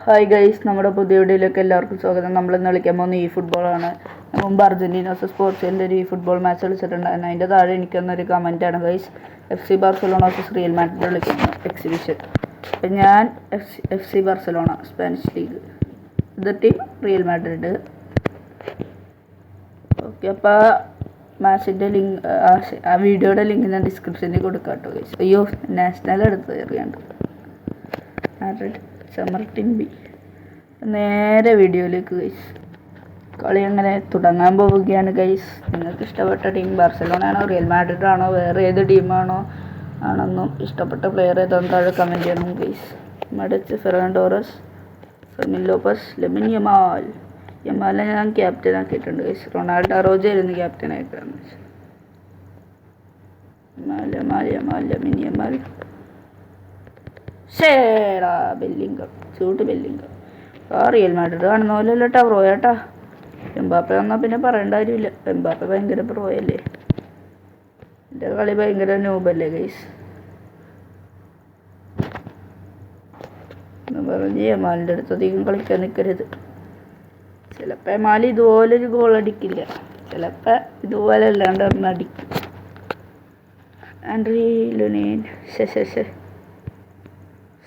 Hi guys, നമ്മുടെ പുതിയ വീഡിയോയിലേക്ക് എല്ലാവർക്കും സ്വാഗതം. നമ്മളിന്ന് കളിക്കാൻ പോകുന്ന ഈ ഫുട്ബോളാണ്. മുമ്പ് അർജൻറ്റീന വേഴ്സസ് പോർച്ചുഗലിൻ്റെ ഒരു ഈ ഫുട്ബോൾ മാച്ച് കളിച്ചിട്ടുണ്ടായിരുന്നു. അതിൻ്റെ താഴെ എനിക്കൊന്നൊരു കമൻറ്റാണ് guys, FC Barcelona versus Real Madrid കളിക്കുന്ന എക്സിബിഷൻ. അപ്പം ഞാൻ FC ബാർസലോണ സ്പാനിഷ് ലീഗ്, ഇത് ടീം റിയൽ മാഡ്രിഡ്. ഓക്കെ, അപ്പോൾ മാച്ചിൻ്റെ ലിങ്ക്, ആ വീഡിയോയുടെ ലിങ്ക് ഞാൻ ഡിസ്ക്രിപ്ഷനിൽ കൊടുക്കാം കേട്ടോ ഗൈസ്. അയ്യോ, നാഷണൽ എടുത്ത് എറിയാണ്ട് മാഡ്രിഡ് സമർട്ടിൻ ബി. നേരെ വീഡിയോയിലേക്ക് ഗൈസ്. കളി അങ്ങനെ തുടങ്ങാൻ പോവുകയാണ് ഗൈസ്. നിങ്ങൾക്ക് ഇഷ്ടപ്പെട്ട ടീം ബാർസലോണ ആണോ, റിയൽ മാഡ്രിഡ് ആണോ, വേറെ ഏത് ടീമാണോ ആണെന്നും ഇഷ്ടപ്പെട്ട പ്ലെയർ ഏതാണെന്ന് താഴെ കമൻറ്റ് ചെയ്യണം ഗൈസ്. മടച്ച് Ferran Torres, Fermin Lopez, Lamine Yamal. യമാലിനെ ഞാൻ ക്യാപ്റ്റൻ ആക്കിയിട്ടുണ്ട് ഗൈസ്. റൊണാൾഡോ അറോജ ആയിരുന്നു ക്യാപ്റ്റൻ ആയിട്ടാണ്. ലെമിൻ യമാൽ, ഷേടാ ബെല്ലിംഗം, ചൂട്ട് ബെല്ലിംഗം. ആ റിയൽ മാഡ്രിഡ് കാണുന്ന പോലെ അല്ല കേട്ടോ, പ്രോയാട്ടാ. എംബാപ്പെ വന്നാൽ പിന്നെ പറയേണ്ട കാര്യമില്ല. എംബാപ്പെ ഭയങ്കര പ്രോയല്ലേ. എൻ്റെ കളി ഭയങ്കര ന്യൂബല്ലേ ഗൈസ് എന്ന് പറഞ്ഞ് യമാലിൻ്റെ അടുത്ത് അധികം കളിക്കാൻ നിൽക്കരുത്. ചിലപ്പോൾ യമാൽ ഇതുപോലൊരു ഗോൾ അടിക്കില്ല, ചിലപ്പോൾ ഇതുപോലെ അല്ലാണ്ട് അടിക്കും. ആൻഡ്രി ലുനീൻ,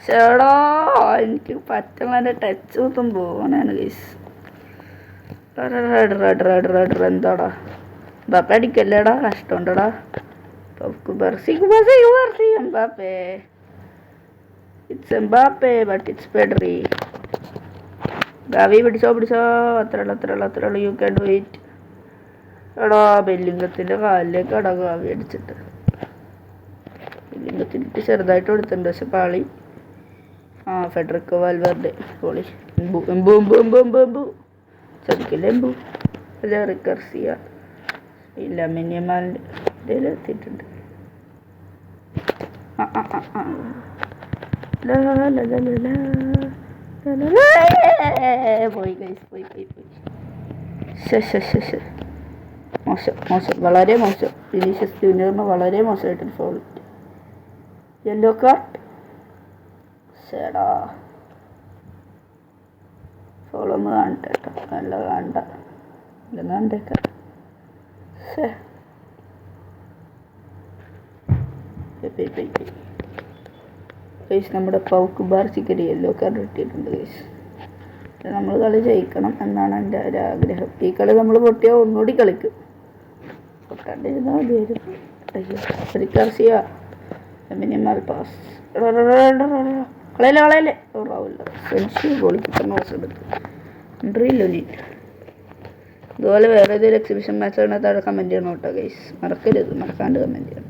ചേടാ എനിക്ക് പറ്റുന്ന ടച്ച് മൊത്തം പോകാനാണ് ഗൈസ്. എന്താടാ ബാപ്പ അടിക്കല്ലേടാ, കഷ്ടമുണ്ടടാ. Mbappe, it's Mbappe but it's Pedri. Gavi പിടിച്ചോ, അത്രയുള്ളൂ. You can do it. എടാ ബെല്ലിംഗത്തിൻ്റെ കാലിലേക്കാടാ ഗാവി അടിച്ചിട്ട്. ബെല്ലിംഗത്തിനിട്ട് ചെറുതായിട്ട് കൊടുത്തിട്ടുണ്ട്, പക്ഷെ പാളി. ഫെഡറിക്കോ വാൽവേർഡെ പൊളി. എംബു ചതിക്കില്ല. റിക്കർസിയ ഇല്ല, മിനിയമാലിൻ്റെ എത്തിയിട്ടുണ്ട്. പോയി ഗൈസ്, പോയി. മോശം, വളരെ മോശം. വിനീഷ്യസ് ജൂനിയറിന് വളരെ മോശമായിട്ടൊരു ഫോൾ. Yellow card. ചേടാ ഫോളൊന്ന് കാണട്ടെ കേട്ടോ, നല്ല കാണണ്ട, ഇല്ലെന്ന് കണ്ടേക്കാം. ഗൈസ്, നമ്മുടെ പൗക്ക് ബാർസിക്കൊരു യെല്ലോ കാർഡ് കിട്ടിയിട്ടുണ്ട് ഗൈസ്. നമ്മൾ കളി ജയിക്കണം എന്നാണ് എൻ്റെ ഒരു ആഗ്രഹം. ഈ കളി നമ്മൾ പൊട്ടിയാൽ ഒന്നുകൂടി കളിക്കും, പൊട്ടാണ്ടിരുന്നാൽ മതിയായിരുന്നു. അയ്യോ, റിക്കാർസിയ, മിനിമൽ പാസ്. കളയല്ലേ റാവില്ല. സെൻഷി ഗോളിക്കിപ്പറിന് മോശം എടുത്തു. ഇതുപോലെ വേറെ ഏതെങ്കിലും എക്സിബിഷൻ മാച്ചാണ് താഴെ കമൻറ്റ് ചെയ്യണം കേട്ടോ ഗൈസ്. മറക്കാണ്ട് കമൻറ്റ് ചെയ്യണം.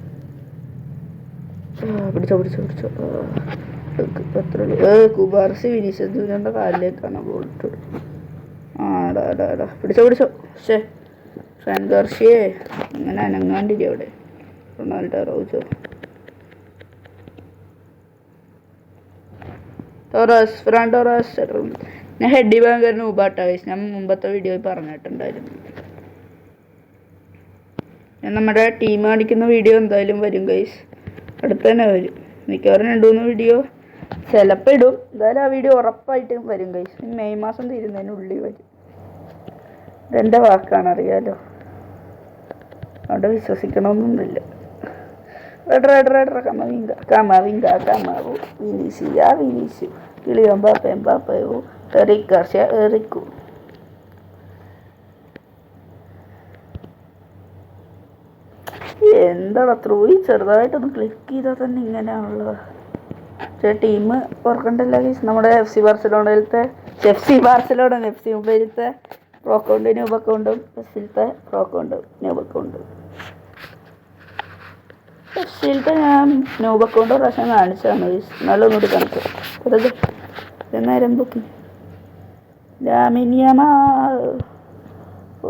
പിടിച്ചോ. കുബാർസി വിനീഷ്യസ് ജൂനിയറിൻ്റെ കാലിലേക്കാണ് ബോൾ ഇട്ടത്. ആടാ പിടിച്ചോ. ഫ്രാൻ ഗാർഷിയെ അങ്ങനെ അനങ്ങാണ്ടിരിക്കും അവിടെ. Ronaldo Araujo, Ferran Torres. ഞാൻ ഹെഡി ഭയങ്കര നൂബാട്ടാ ഗൈസ്, ഞാൻ മുമ്പത്തെ വീഡിയോയിൽ പറഞ്ഞിട്ടുണ്ടായിരുന്നു. ഞാൻ നമ്മുടെ ടീം കാണിക്കുന്ന വീഡിയോ എന്തായാലും വരും ഗൈസ്, അടുത്ത് തന്നെ വരും. മിക്കവാറും 2-3 വീഡിയോ ചിലപ്പോൾ ഇടും. എന്തായാലും ആ വീഡിയോ ഉറപ്പായിട്ടും വരും ഗൈസ്. മെയ് മാസം തീരുന്നതിനുള്ളിൽ വരും. ഇതെൻ്റെ വാക്കാണ്, അറിയാലോ, അവിടെ വിശ്വസിക്കണമെന്നൊന്നുമില്ല. Camavinga, Vinicius, Kylian Mbappé, Eric Garcia, Eric. എന്താണ് ത്രൂയി ചെറുതായിട്ടൊന്ന് ക്ലിക്ക് ചെയ്താൽ തന്നെ ഇങ്ങനെയാണുള്ളത്. പക്ഷേ ടീം ഓർക്കണ്ടല്ല ഗൈസ്, നമ്മുടെ FC ബാർസലോണയിലത്തെ FC മുംബൈയിലത്തെ പ്രോ അക്കൗണ്ട് ന്യൂബ് അക്കൗണ്ടും എഫ്സിയിലത്തെ പ്രോ അക്കൗണ്ട് ന്യൂബ് അക്കൗണ്ട്. എഫ്സിയിലത്തെ ഞാൻ ന്യൂബ് അക്കൗണ്ട് പ്രാവശ്യം കാണിച്ചതാണ് ഗൈസ്, എന്നാലും ഒന്നുകൂടി കാണിച്ചു. വെറുതെ നേരം പൊക്കി. ലാമിൻ യമാൽ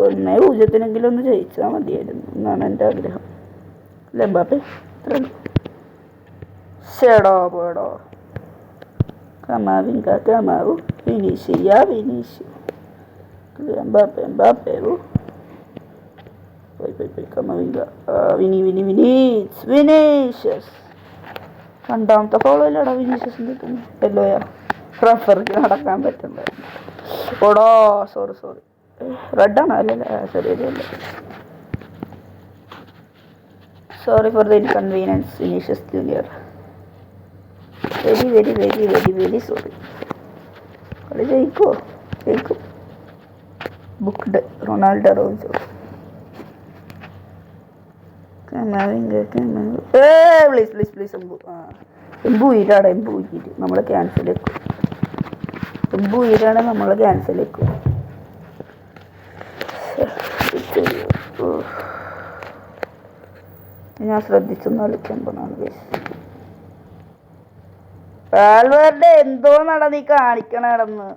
1-0 ഒന്ന് ജയിച്ചാൽ മതിയായിരുന്നു എന്നാണ് എൻ്റെ ആഗ്രഹം. എംബാപ്പെ ഇത്രയുള്ളൂ. പോടോ. Camavinga, Vinicius. Mbappé. പോയി Camavinga. Vinicius. രണ്ടാമത്തെ ഫോളോ ഇല്ലടാ വിനീഷ്യസിൻ്റെ. യെല്ലോയാ. റഫർക്ക് നടക്കാൻ പറ്റില്ല. ഓടോ സോറി റെഡാണോ? അല്ലല്ല ശരിയല്ല. Sorry for the inconvenience Vinicius junior. Very sorry. കളി ജയിക്കും. Booked Ronaldo Rojo. പ്ലീസ് എംബു ഉയരാടെ നമ്മളെ ക്യാൻസലേക്കും. എംബു ഉയരാണ് നമ്മളെ ക്യാൻസലേക്കും. ഞാൻ ശ്രദ്ധിച്ചൊന്നും കളിക്കാൻ പോണാണ്. വാൽവേർഡെ എന്തോ നീ കാണിക്കണ കിടന്ന്.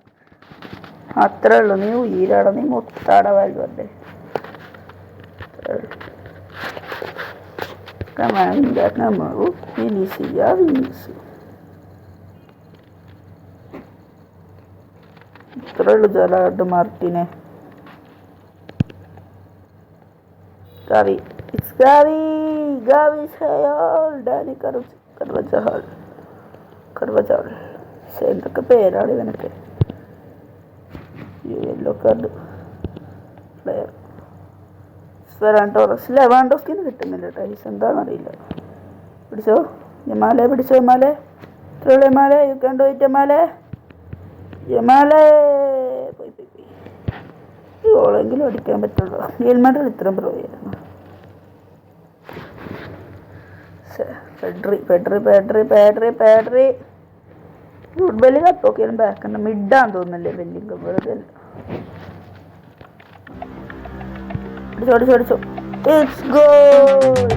അത്രേ ഉള്ളു. നീ ഉയരാട, നീ മുത്താട വാൽവേർഡെ. ഇത്രേ ഉള്ളു ജലാഡ് മാർട്ടിനെ. എന്തൊക്കെ പേരാണ് ഇവനൊക്കെ. Yellow card player Ferran Torres. ലെവാൻഡോസ്കിന് കിട്ടുന്നില്ല ടൈസ്, എന്താണെന്നറിയില്ല. പിടിച്ചോ ജമാലെ. ഇത്രയുള്ള ജമാലെ. യു ക്യാൻ ഡു ഇറ്റ് ജമാലെ. പോയി ഈ ഗോളെങ്കിലും അടിക്കാൻ പറ്റുള്ളൂ. റിയൽ മാഡ്രിഡ് ഇത്രയും പ്രോയായിരുന്നു. പെഡ്രി ഫുട്ബോളിൽ കപ്പൊക്കെയാലും ബാക്കുണ്ട്. മിഡാന്ന് തോന്നുന്നല്ലേ ബെല്ലിംഗം. വെറുതെ അടിച്ചോ. It's goal.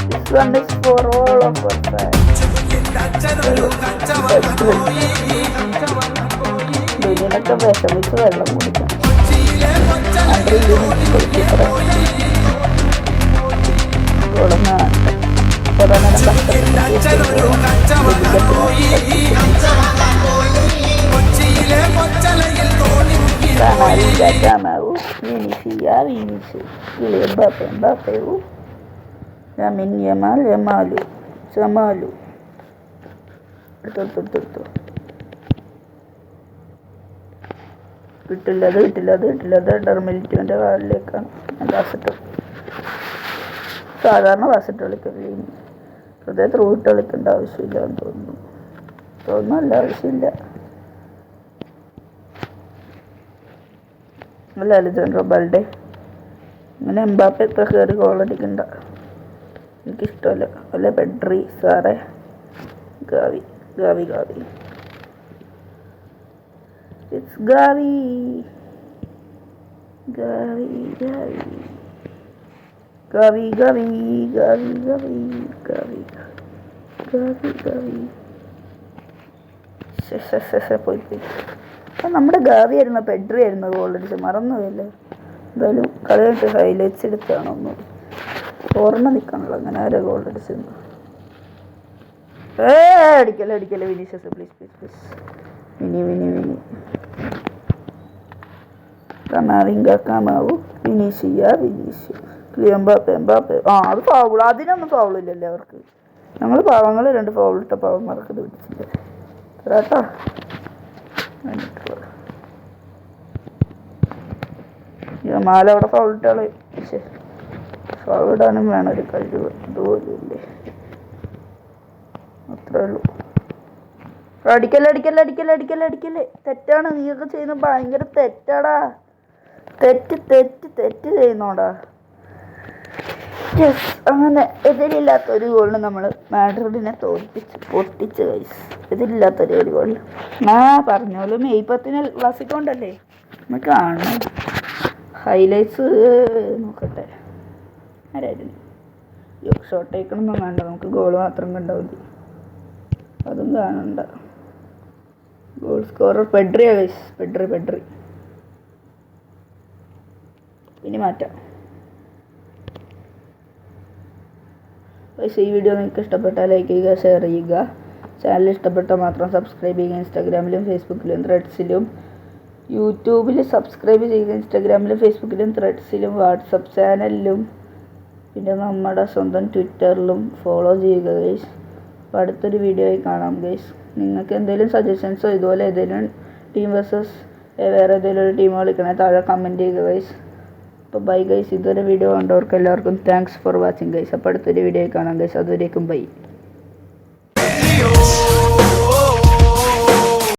This one is for all of us. ഇതിനൊക്കെ വിഷമിച്ച് വെള്ളം കുടിക്കണം. കിട്ടില്ല. ഡെർമിലിറ്റിൻ്റെ കാലിലേക്കാണ് വാസിട്ട്. സാധാരണ വാസിട്ട് കളിക്കല്ലേ. വെറുതെ ത്രൂ ഇട്ട് കളിക്കേണ്ട ആവശ്യമില്ല എന്ന് തോന്നുന്നു. ആവശ്യമില്ല. അല്ല അലജാൻഡ്രോ ബാൽഡെ. അങ്ങനെ എംബാപ്പെ ഇപ്പം കയറി ഗോളടിക്കണ്ട, എനിക്കിഷ്ടമല്ല. അല്ല പെഡ്രി, സാറെ, ഗാവി. It's Gavi. പോയി. നമ്മുടെ ഗാവി ആയിരുന്നു, പെഡ്രി ആയിരുന്നു ഗോളടിച്ച്. മറന്നുപോയല്ലേ. എന്തായാലും കളി കഴിഞ്ഞിട്ട് ഹൈലൈറ്റ്സ് എടുത്താണ് ഒന്ന് ഓർമ്മ നിൽക്കണല്ലോ അങ്ങനെ ആരാ ഗോളടിച്ചെന്ന്. അടിക്കല്ലേ വിനീഷ്യസ്. പ്ലീസ്. Vini Mbappe. അത് ഫൗള്. അതിനൊന്നും ഫൗളില്ലല്ലേ അവർക്ക്. ഞങ്ങൾ പാവങ്ങൾ 2 ഫൗളിട്ട പാവന്മാർക്ക് ഇത് പിടിച്ചില്ല കേട്ടോ. മാല അവിടെ ഫൗളിട്ടാളെ. ഫൗളിടാനും വേണം ഒരു കഴിവ്. അതുപോലില്ലേ. അത്രേ ഉള്ളൂ. അടിക്കല്ലേ. തെറ്റാണ് നീയൊക്കെ ചെയ്യുന്നത്. ഭയങ്കര തെറ്റാടാ. തെറ്റ് ചെയ്യുന്നോടാ. യെസ്. അങ്ങനെ എതിരില്ലാത്തൊരു ഗോളിന് നമ്മൾ മാഡ്രിഡിനെ പൊട്ടിച്ച് കഴിച്ചു. എതിരില്ലാത്തൊരു ഗോളിന്. പറഞ്ഞോളൂ. മെയ് 10 ക്ലാസിക്കോണ്ടല്ലേ നമ്മൾ കാണണം. ഹൈലൈറ്റ്സ് നോക്കട്ടെ. ആരായിരുന്നു ഷോട്ട് അയക്കണമെന്നും വേണ്ട, നമുക്ക് ഗോൾ മാത്രം കണ്ടാൽ മതി. അതും കാണണ്ട. ഗോൾ സ്കോറർ പെഡ്രിയാ ഗൈസ്. പെഡ്രി ഇനി മാറ്റാം. ഈ വീഡിയോ നിങ്ങൾക്ക് ഇഷ്ടപ്പെട്ടാൽ ലൈക്ക് ചെയ്യുക, ഷെയർ ചെയ്യുക. ചാനൽ ഇഷ്ടപ്പെട്ടാൽ മാത്രം സബ്സ്ക്രൈബ് ചെയ്യുക. ഇൻസ്റ്റാഗ്രാമിലും ഫേസ്ബുക്കിലും ത്രെഡ്സിലും യൂട്യൂബിൽ സബ്സ്ക്രൈബ് ചെയ്യുക. ഇൻസ്റ്റാഗ്രാമിലും ഫേസ്ബുക്കിലും ത്രെഡ്സിലും വാട്സപ്പ് ചാനലിലും പിന്നെ നമ്മുടെ സ്വന്തം ട്വിറ്ററിലും ഫോളോ ചെയ്യുക ഗൈസ്. അപ്പോൾ അടുത്തൊരു വീഡിയോയിൽ കാണാം ഗൈസ്. നിങ്ങൾക്ക് എന്തെങ്കിലും സജഷൻസോ ഇതുപോലെ ഏതെങ്കിലും ടീം വേഴ്സസ് വേറെ ഏതെങ്കിലും ഒരു ടീം കളിക്കണേ താഴെ കമൻറ്റ് ചെയ്യുക ഗൈസ്. അപ്പോൾ ബൈ ഗൈസ്. ഇതുവരെ വീഡിയോ കണ്ടവർക്ക് എല്ലാവർക്കും താങ്ക്സ് ഫോർ വാച്ചിങ് ഗൈസ്. അപ്പോൾ അടുത്തൊരു വീഡിയോ കാണാം ഗൈസ്. അതുവരേക്കും ബൈ.